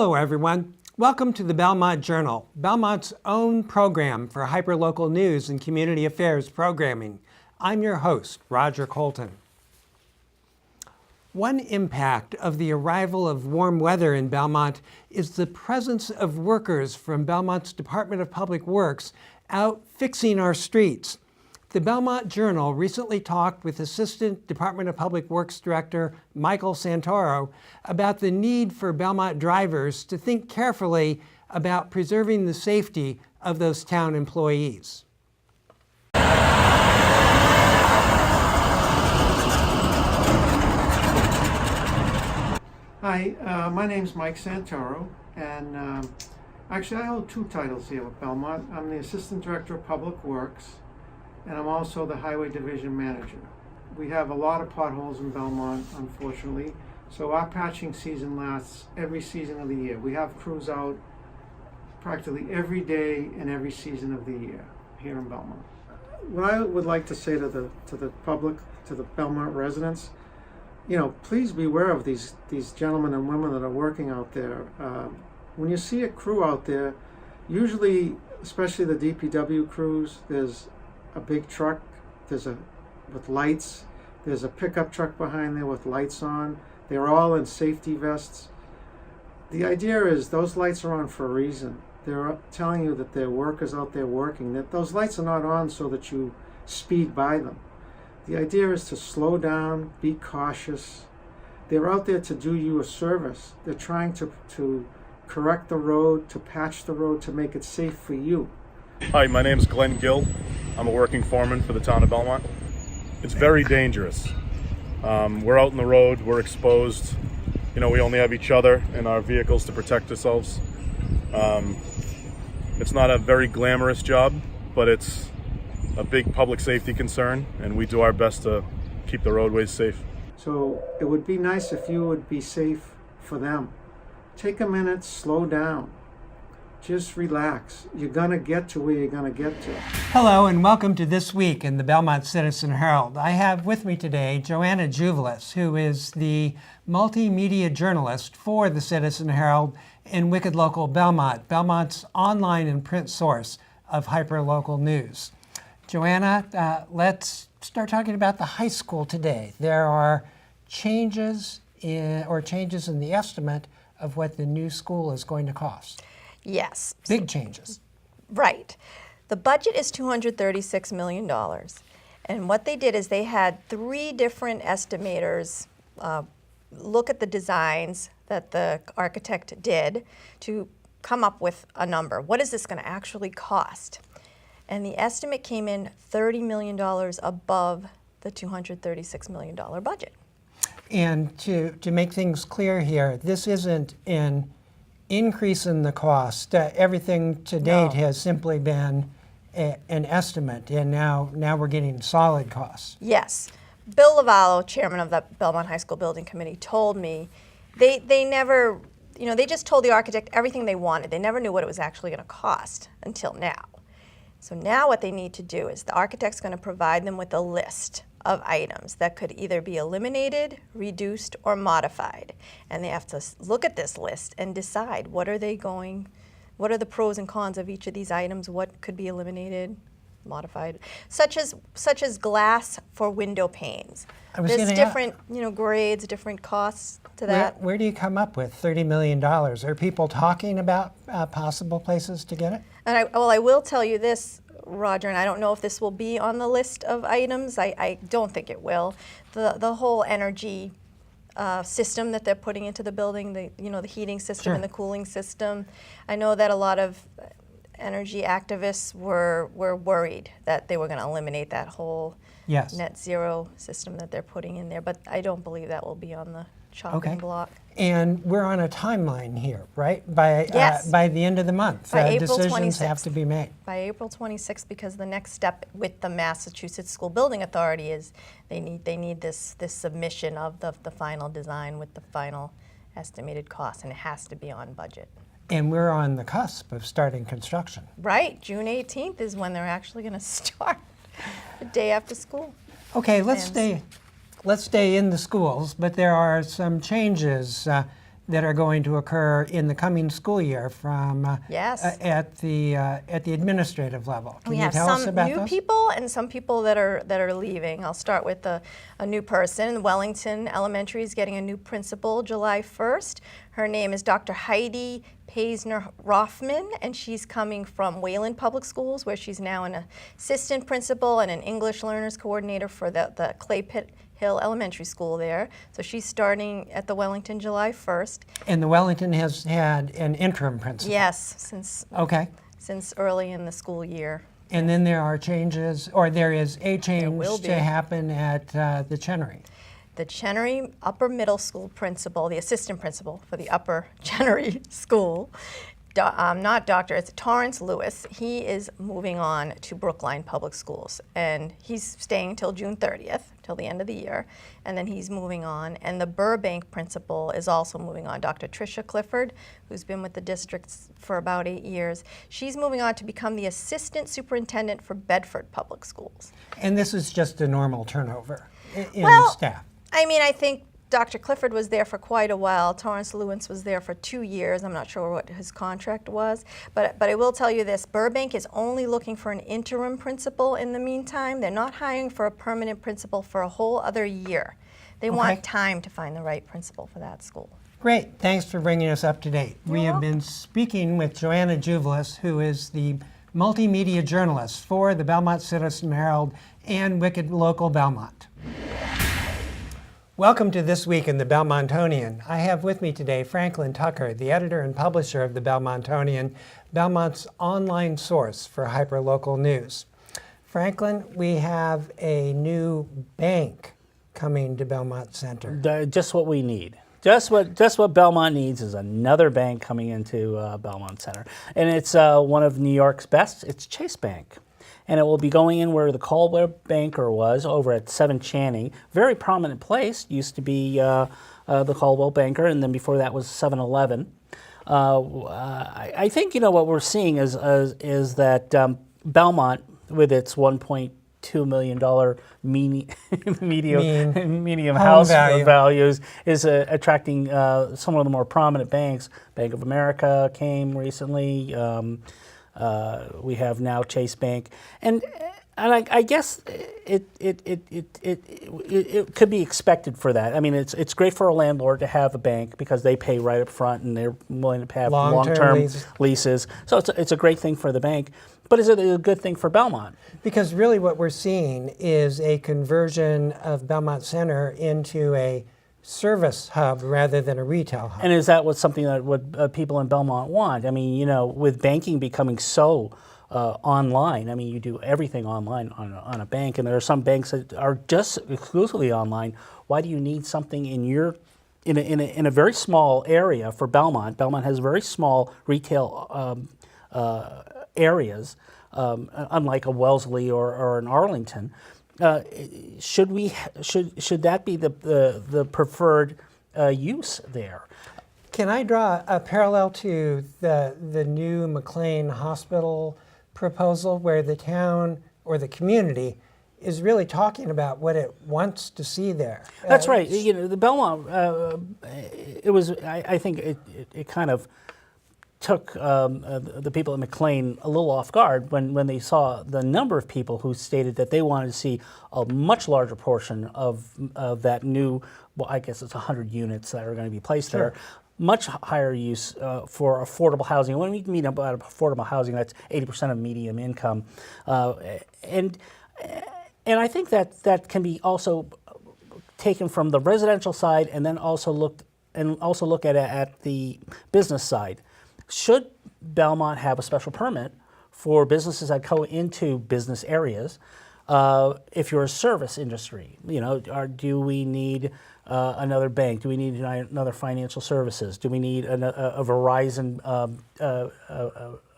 Hello, everyone. Welcome to the Belmont Journal, Belmont's own program for hyperlocal news and community affairs programming. I'm your host, Roger Colton. One impact of the arrival of warm weather in Belmont is the presence of workers from Belmont's Department of Public Works out fixing our streets. The Belmont Journal recently talked with Assistant Department of Public Works Director Michael Santoro about the need for Belmont drivers to think carefully about preserving the safety of those town employees. Hi, my name's Mike Santoro, and actually I hold two titles here with Belmont. I'm the Assistant Director of Public Works, and I'm also the Highway Division Manager. We have a lot of potholes in Belmont, unfortunately, so our patching season lasts every season of the year. We have crews out practically every day in every season of the year here in Belmont. What I would like to say to the public, to the Belmont residents, please beware of these gentlemen and women that are working out there. When you see a crew out there, usually, especially the DPW crews, there's a big truck, with lights, there's a pickup truck behind there with lights on. They're all in safety vests. The idea is those lights are on for a reason. They're telling you that there are workers out there working, that those lights are not on so that you speed by them. The idea is to slow down, be cautious. They're out there to do you a service. They're trying to correct the road, to patch the road, to make it safe for you. Hi, my name is Glenn Gill. I'm a working foreman for the town of Belmont. It's very dangerous. We're out in the road, we're exposed. We only have each other and our vehicles to protect ourselves. It's not a very glamorous job, but it's a big public safety concern, and we do our best to keep the roadways safe. So it would be nice if you would be safe for them. Take a minute, slow down. Just relax. You're gonna get to where you're gonna get to. Hello and welcome to This Week in the Belmont Citizen-Herald. I have with me today Joanna Juvelis, who is the multimedia journalist for the Citizen-Herald in Wicked Local Belmont, Belmont's online and print source of hyperlocal news. Joanna, let's start talking about the high school today. There are changes in the estimate of what the new school is going to cost. Yes. Big changes. Right. The budget is $236 million. And what they did is they had three different estimators look at the designs that the architect did to come up with a number. What is this going to actually cost? And the estimate came in $30 million above the $236 million budget. And to make things clear here, this isn't an increase in the cost. Everything to date has simply been an estimate, and now we're getting solid costs. Yes. Bill Lavallo, chairman of the Belmont High School Building Committee, told me they never, they just told the architect everything they wanted. They never knew what it was actually going to cost until now. So now what they need to do is the architect's going to provide them with a list of items that could either be eliminated, reduced, or modified. And they have to look at this list and decide what are the pros and cons of each of these items, what could be eliminated, modified, such as glass for window panes. There's different grades, different costs to that. Where do you come up with $30 million? Are people talking about possible places to get it? And I will tell you this, Roger, and I don't know if this will be on the list of items. I don't think it will. The whole energy system that they're putting into the building, the heating system and the cooling system. I know that a lot of energy activists were worried that they were going to eliminate that whole net zero system that they're putting in there, but I don't believe that will be on the chopping block. And we're on a timeline here, right? By the end of the month, decisions have to be made. By April 26th, because the next step with the Massachusetts School Building Authority is they need this submission of the final design with the final estimated cost, and it has to be on budget. And we're on the cusp of starting construction. Right, June 18th is when they're actually going to start, the day after school. Okay, let's stay in the schools, but there are some changes that are going to occur in the coming school year from Yes. at the administrative level. Can We you have tell us some about new those? people and some people that are leaving. I'll start with a new person. Wellington Elementary is getting a new principal July 1st. Her name is Dr. Heidi Paisner-Rothman, and she's coming from Wayland Public Schools, where she's now an assistant principal and an English learners coordinator for the Clay Pit Hill Elementary School there. So she's starting at the Wellington July 1st. And the Wellington has had an interim principal. Yes, Okay. since early in the school year. And then there are changes, or there is a change will be. to happen at the Chenery. The Chenery Upper Middle School principal, the assistant principal for the Upper Chenery School, it's Torrance Lewis. He is moving on to Brookline Public Schools, and he's staying till June 30th, till the end of the year, and then he's moving on. And the Burbank principal is also moving on, Dr. Tricia Clifford, who's been with the district for about 8 years. She's moving on to become the assistant superintendent for Bedford Public Schools. And this is just a normal turnover in Well, staff. I mean, I think Dr. Clifford was there for quite a while. Torrance Lewis was there for 2 years. I'm not sure what his contract was. But I will tell you this, Burbank is only looking for an interim principal in the meantime. They're not hiring for a permanent principal for a whole other year. They Okay. want time to find the right principal for that school. Great. Thanks for bringing us up to date. You're We have welcome. been speaking with Joanna Juvelis, who is the multimedia journalist for the Belmont Citizen-Herald and Wicked Local Belmont. Welcome to This Week in the Belmontonian. I have with me today Franklin Tucker, the editor and publisher of the Belmontonian, Belmont's online source for hyperlocal news. Franklin, we have a new bank coming to Belmont Center. Just what we need. Just what Belmont needs is another bank coming into Belmont Center. And it's one of New York's best. It's Chase Bank. And it will be going in where the Caldwell Banker was, over at 7 Channing. Very prominent place. Used to be the Caldwell Banker, and then before that was 7-Eleven. I think what we're seeing is that Belmont, with its $1.2 million medium house values, is attracting some of the more prominent banks. Bank of America came recently. We have now Chase Bank, and I guess it could be expected for that. I mean, it's great for a landlord to have a bank because they pay right up front and they're willing to have long-term leases. So it's a great thing for the bank. But is it a good thing for Belmont? Because really what we're seeing is a conversion of Belmont Center into a service hub rather than a retail hub. And is that something that people in Belmont want? I mean, with banking becoming so online, I mean, you do everything online on a bank, and there are some banks that are just exclusively online. Why do you need something in a very small area for Belmont? Belmont has very small retail areas, unlike a Wellesley or an Arlington. Should that be the preferred use there? Can I draw a parallel to the new McLean Hospital proposal, where the town or the community is really talking about what it wants to see there? That's right. The Belmont. It was. I think it kind of took the people at McLean a little off guard when they saw the number of people who stated that they wanted to see a much larger portion of that new, well, I guess it's 100 units that are going to be placed there. Much higher use for affordable housing. When we mean about affordable housing, that's 80% of median income. And I think that can be also taken from the residential side and then also look at it at the business side. Should Belmont have a special permit for businesses that go into business areas? If you're a service industry, do we need another bank? Do we need another financial services? Do we need a Verizon, a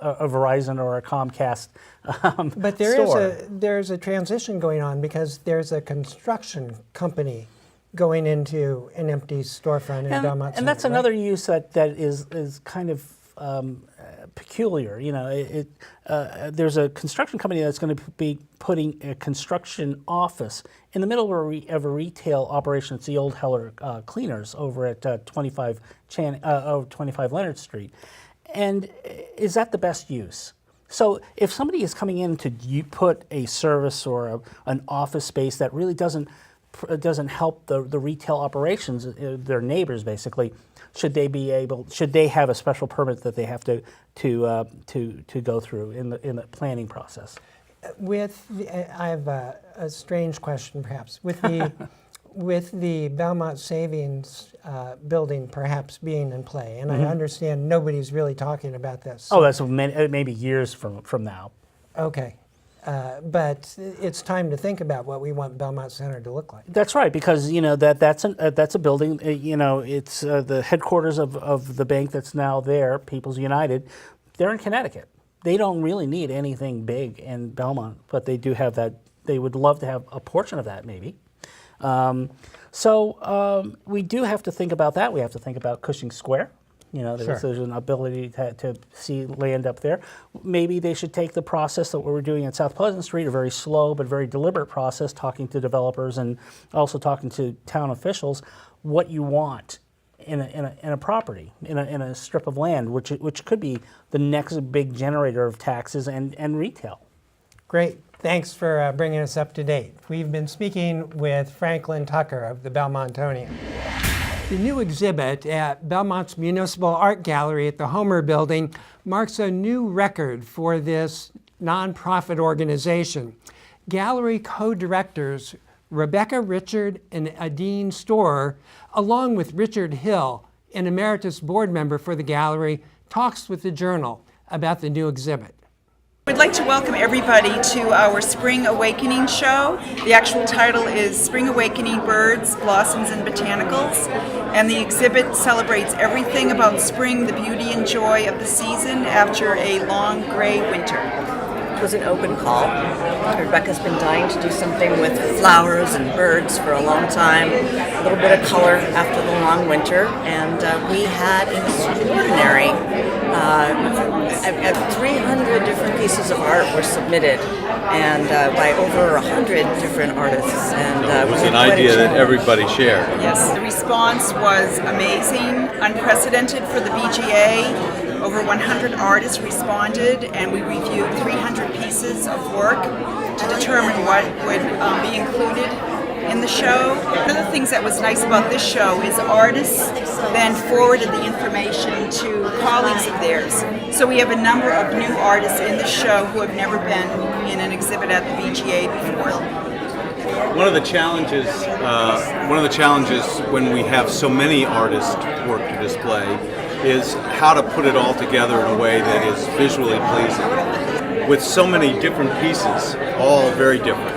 Verizon or a Comcast But there's a transition going on, because there's a construction company going into an empty storefront in Belmont Center. And that's another use that is kind of peculiar. You know, there's a construction company that's going to be putting a construction office in the middle of a retail operation. It's the old Heller Cleaners over at 25 Leonard Street. And is that the best use? So if somebody is coming in to put a service or an office space that really doesn't help the retail operations, their neighbors basically, should they have a special permit that they have to go through in the planning process? I have a strange question, perhaps. With the Belmont Savings building perhaps being in play, and I understand nobody's really talking about this. Oh, that's maybe years from now. Okay. But it's time to think about what we want Belmont Center to look like. That's right, because you know that's a building. You know, it's the headquarters of the bank that's now there, People's United. They're in Connecticut. They don't really need anything big in Belmont, but they do have that. They would love to have a portion of that, maybe. So we do have to think about that. We have to think about Cushing Square. You know, there's an ability to see land up there. Maybe they should take the process that we're doing at South Pleasant Street, a very slow but very deliberate process, talking to developers and also talking to town officials, what you want in a property, in a strip of land, which could be the next big generator of taxes and retail. Great. Thanks for bringing us up to date. We've been speaking with Franklin Tucker of the Belmontonian. The new exhibit at Belmont's Municipal Art Gallery at the Homer Building marks a new record for this nonprofit organization. Gallery co-directors Rebecca Richard and Adine Storer, along with Richard Hill, an emeritus board member for the gallery, talks with the Journal about the new exhibit. We'd like to welcome everybody to our Spring Awakening show. The actual title is Spring Awakening Birds, Blossoms, and Botanicals. And the exhibit celebrates everything about spring, the beauty and joy of the season after a long gray winter. It was an open call. Rebecca's been dying to do something with flowers and birds for a long time, a little bit of color after the long winter, and we had an extraordinary 300 different pieces of art were submitted, and by over 100 different artists. And it was an idea that everybody shared. Yes, the response was amazing, unprecedented for the BGA. Over 100 artists responded, and we reviewed 300 pieces of work to determine what would be included in the show. One of the things that was nice about this show is artists then forwarded the information to colleagues of theirs. So we have a number of new artists in the show who have never been in an exhibit at the BGA before. One of the challenges when we have so many artists' work to display is how to put it all together in a way that is visually pleasing. With so many different pieces, all very different,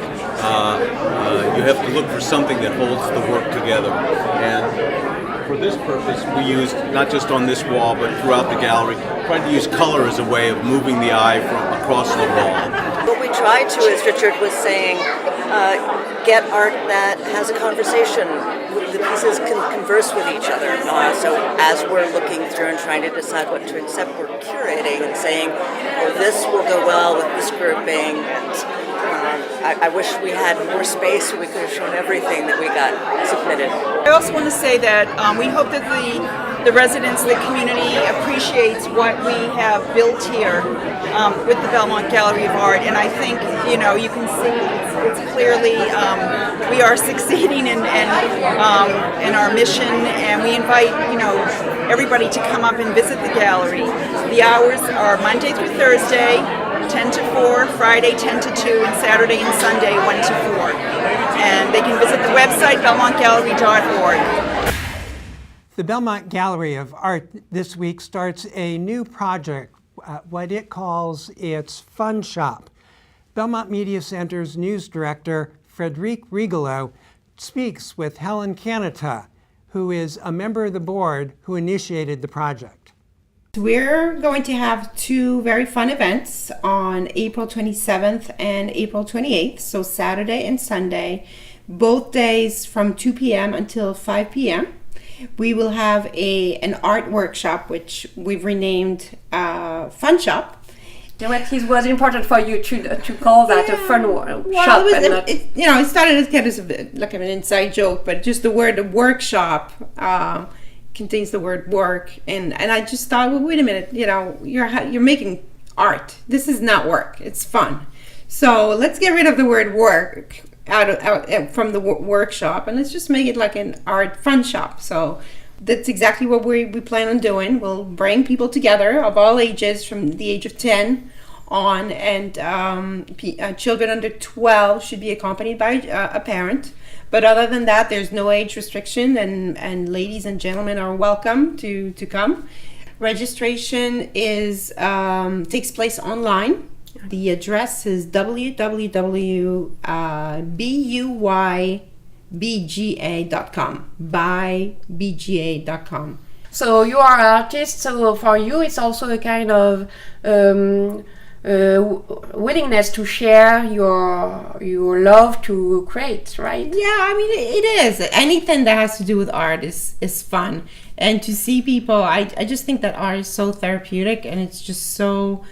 you have to look for something that holds the work together. And for this purpose, we used, not just on this wall, but throughout the gallery, tried to use color as a way of moving the eye from across the wall. What we tried to, as Richard was saying, get art that has a conversation. The pieces can converse with each other. So as we're looking through and trying to decide what to accept, we're curating and saying, oh, this will go well with this grouping. I wish we had more space so we could have shown everything that we got submitted. I also want to say that we hope that the residents, the community appreciates what we have built here with the Belmont Gallery of Art. And I think, you can see it's clearly we are succeeding in our mission, and we invite, everybody to come up and visit the gallery. The hours are Monday through Thursday, 10 to 4, Friday 10 to 2, and Saturday and Sunday 1 to 4. And they can visit the website, belmontgallery.org. The Belmont Gallery of Art this week starts a new project, what it calls its funshop. Belmont Media Center's news director, Frederic Rigolo, speaks with Helen Canata, who is a member of the board who initiated the project. We're going to have two very fun events on April 27th and April 28th, so Saturday and Sunday, both days from 2 p.m. until 5 p.m. We will have an art workshop, which we've renamed Funshop. It was important for you to call that a fun shop. It started as kind of like an inside joke, but just the word workshop contains the word work, and I just thought, well, wait a minute, you're making art. This is not work. It's fun. So let's get rid of the word work out from the workshop, and let's just make it like an art fun shop. So that's exactly what we plan on doing. We'll bring people together of all ages from the age of 10 on, and children under 12 should be accompanied by a parent. But other than that, there's no age restriction, and ladies and gentlemen are welcome to come. Registration takes place online. The address is www.bubga.com. bybga.com. So you are an artist, so for you it's also a kind of willingness to share your love to create, right? Yeah, I mean, it is. Anything that has to do with art is fun. And to see people, I just think that art is so therapeutic, and it's just so...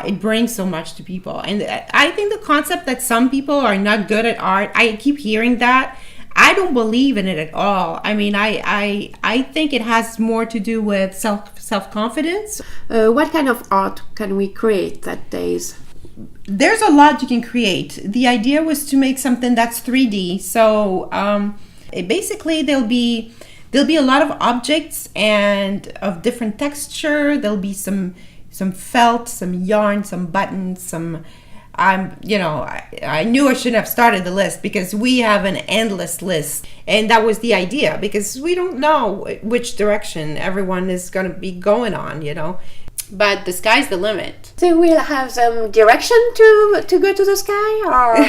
it brings so much to people. And I think the concept that some people are not good at art, I keep hearing that. I don't believe in it at all. I mean, I think it has more to do with self-confidence. What kind of art can we create that days? There's a lot you can create. The idea was to make something that's 3D. So basically there'll be a lot of objects and of different texture. There'll be some felt, some yarn, some buttons, some... I knew I shouldn't have started the list, because we have an endless list, and that was the idea, because we don't know which direction everyone is going to be going on, but the sky's the limit. They will have some direction to go to the sky, or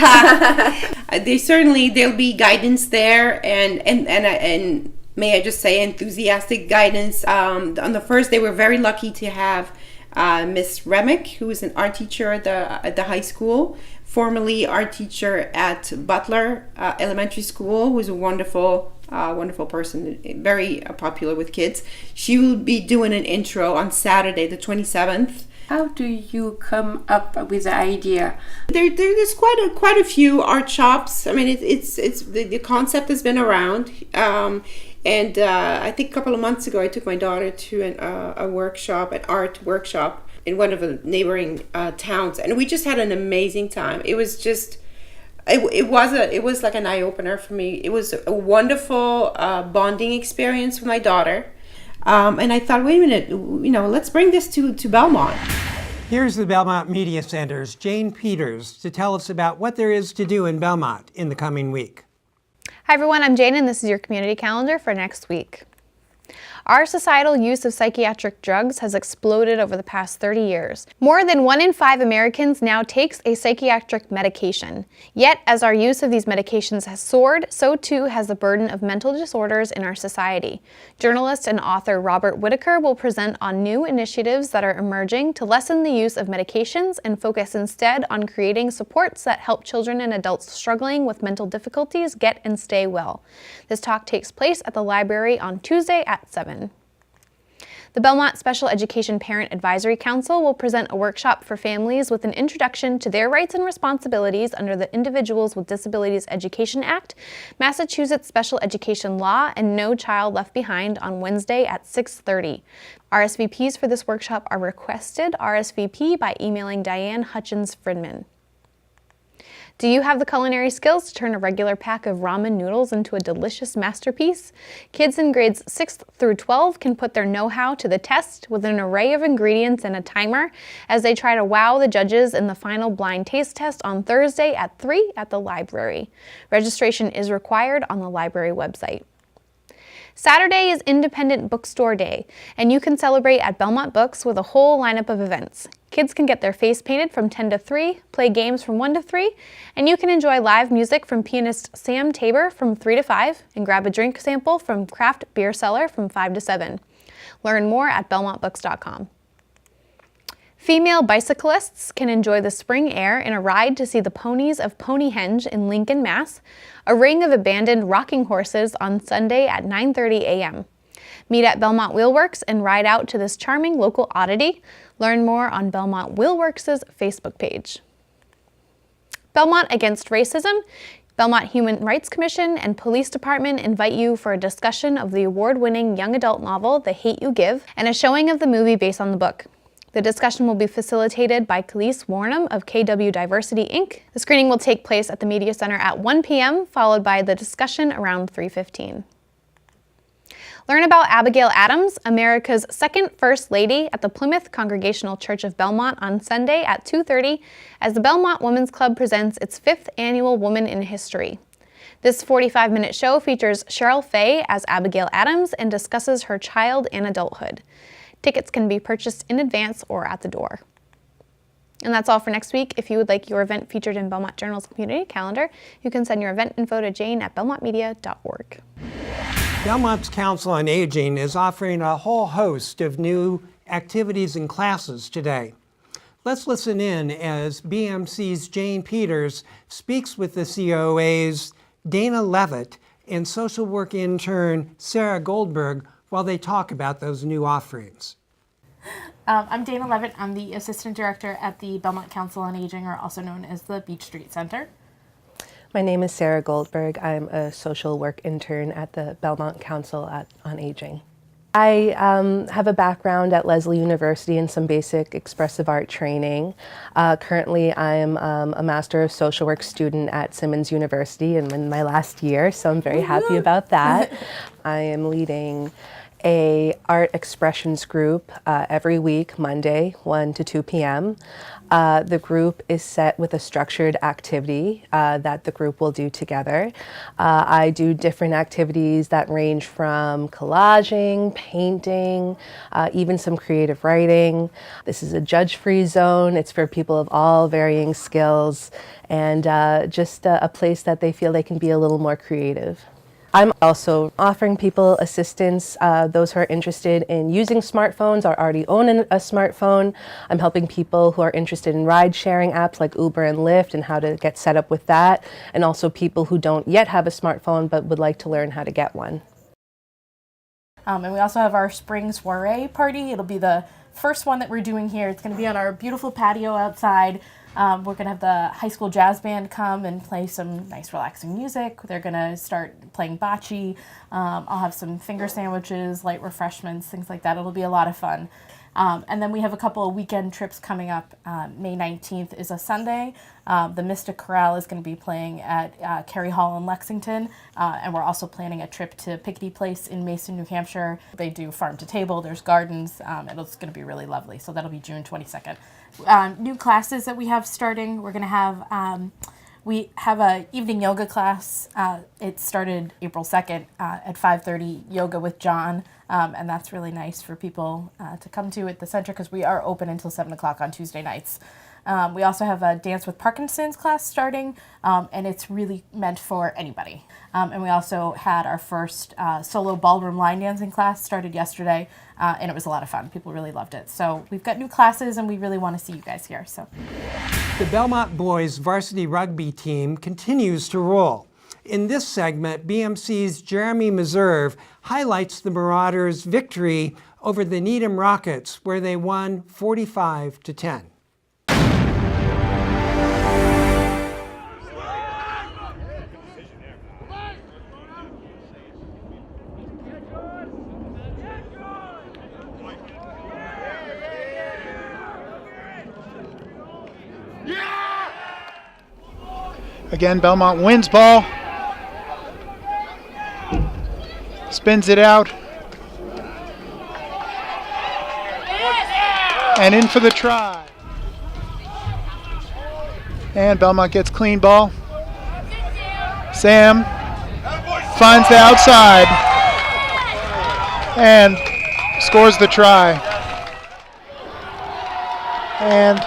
there'll be guidance there, and may I just say, enthusiastic guidance. On the first, they were very lucky to have Miss Remick, who is an art teacher at the high school, formerly art teacher at Butler Elementary School, who's a wonderful person, very popular with kids. She will be doing an intro on Saturday, the 27th. How do you come up with the idea? There's quite a few art shops. I mean, it's the concept has been around. And I think a couple of months ago, I took my daughter to an art workshop in one of the neighboring towns, and we just had an amazing time. It was just, it was like an eye opener for me. It was a wonderful bonding experience with my daughter, and I thought, wait a minute, let's bring this to Belmont. Here's the Belmont Media Center's Jane Peters to tell us about what there is to do in Belmont in the coming week. Hi everyone, I'm Jane, and this is your community calendar for next week. Our societal use of psychiatric drugs has exploded over the past 30 years. More than 1 in 5 Americans now takes a psychiatric medication. Yet, as our use of these medications has soared, so too has the burden of mental disorders in our society. Journalist and author Robert Whitaker will present on new initiatives that are emerging to lessen the use of medications and focus instead on creating supports that help children and adults struggling with mental difficulties get and stay well. This talk takes place at the library on Tuesday at 7. The Belmont Special Education Parent Advisory Council will present a workshop for families with an introduction to their rights and responsibilities under the Individuals with Disabilities Education Act, Massachusetts Special Education Law, and No Child Left Behind on Wednesday at 6:30. RSVPs for this workshop are requested RSVP by emailing Diane Hutchins-Fridman. Do you have the culinary skills to turn a regular pack of ramen noodles into a delicious masterpiece? Kids in grades 6th through 12 can put their know-how to the test with an array of ingredients and a timer as they try to wow the judges in the final blind taste test on Thursday at 3 at the library. Registration is required on the library website. Saturday is Independent Bookstore Day, and you can celebrate at Belmont Books with a whole lineup of events. Kids can get their face painted from 10 to 3, play games from 1 to 3, and you can enjoy live music from pianist Sam Tabor from 3 to 5, and grab a drink sample from Craft Beer Cellar from 5 to 7. Learn more at belmontbooks.com. Female bicyclists can enjoy the spring air in a ride to see the ponies of Ponyhenge in Lincoln, Mass., a ring of abandoned rocking horses on Sunday at 9:30 a.m. Meet at Belmont Wheelworks and ride out to this charming local oddity. Learn more on Belmont Wheelworks' Facebook page. Belmont Against Racism, Belmont Human Rights Commission, and Police Department invite you for a discussion of the award-winning young adult novel, The Hate U Give, and a showing of the movie based on the book. The discussion will be facilitated by Khalees Warnham of KW Diversity, Inc. The screening will take place at the Media Center at 1 p.m., followed by the discussion around 3:15. Learn about Abigail Adams, America's second First Lady, at the Plymouth Congregational Church of Belmont on Sunday at 2:30 as the Belmont Women's Club presents its 5th annual Woman in History. This 45-minute show features Cheryl Fay as Abigail Adams and discusses her child and adulthood. Tickets can be purchased in advance or at the door. And that's all for next week. If you would like your event featured in Belmont Journal's community calendar, you can send your event info to jane@belmontmedia.org. Belmont's Council on Aging is offering a whole host of new activities and classes today. Let's listen in as BMC's Jane Peters speaks with the COA's Dana Levitt and social work intern Sarah Goldberg while they talk about those new offerings. I'm Dana Levitt. I'm the Assistant Director at the Belmont Council on Aging, or also known as the Beach Street Center. My name is Sarah Goldberg. I'm a social work intern at the Belmont Council on Aging. I have a background at Lesley University in some basic expressive art training. Currently, I'm a Master of Social Work student at Simmons University and I'm in my last year, so I'm very happy about that. I am leading a art expressions group every week, Monday, 1 to 2 p.m. The group is set with a structured activity that the group will do together. I do different activities that range from collaging, painting, even some creative writing. This is a judge-free zone. It's for people of all varying skills and just a place that they feel they can be a little more creative. I'm also offering people assistance, those who are interested in using smartphones or already own a smartphone. I'm helping people who are interested in ride-sharing apps like Uber and Lyft and how to get set up with that, and also people who don't yet have a smartphone but would like to learn how to get one. And we also have our spring soiree party. It'll be the first one that we're doing here. It's going to be on our beautiful patio outside. We're going to have the high school jazz band come and play some nice relaxing music. They're going to start playing bocce. I'll have some finger sandwiches, light refreshments, things like that. It'll be a lot of fun. And then we have a couple of weekend trips coming up. May 19th is a Sunday. The Mystic Chorale is going to be playing at Cary Hall in Lexington. And we're also planning a trip to Pickety Place in Mason, New Hampshire. They do farm to table, there's gardens, and it's going to be really lovely. So that'll be June 22nd. New classes that we have starting, we're going to have, we have a evening yoga class. It started April 2nd at 5:30, yoga with John. And that's really nice for people to come to at the center because we are open until 7 o'clock on Tuesday nights. We also have a Dance with Parkinson's class starting, and it's really meant for anybody. And we also had our first solo ballroom line dancing class started yesterday, and it was a lot of fun. People really loved it. So we've got new classes, and we really want to see you guys here. So The Belmont boys varsity rugby team continues to roll. In this segment, BMC's Jeremy Meserve highlights the Marauders' victory over the Needham Rockets, where they won 45-10. Again, Belmont wins ball. Spins it out. And in for the try. And Belmont gets clean ball. Sam finds the outside and scores the try. And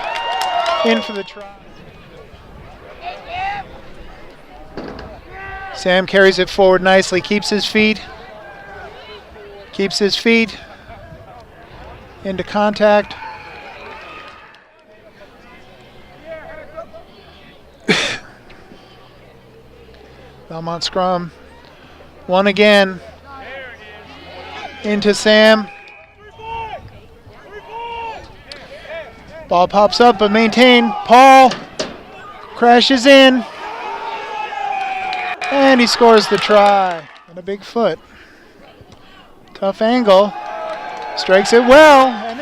in for the try. Sam carries it forward nicely, keeps his feet into contact. Belmont scrum, one again. Into Sam. Ball pops up, but maintained. Paul crashes in. And he scores the try. And a big foot. Tough angle. Strikes it well. And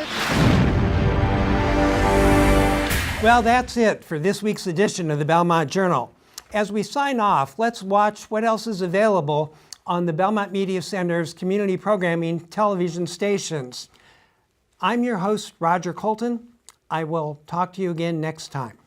Well, that's it for this week's edition of the Belmont Journal. As we sign off, let's watch what else is available on the Belmont Media Center's community programming television stations. I'm your host, Roger Colton. I will talk to you again next time.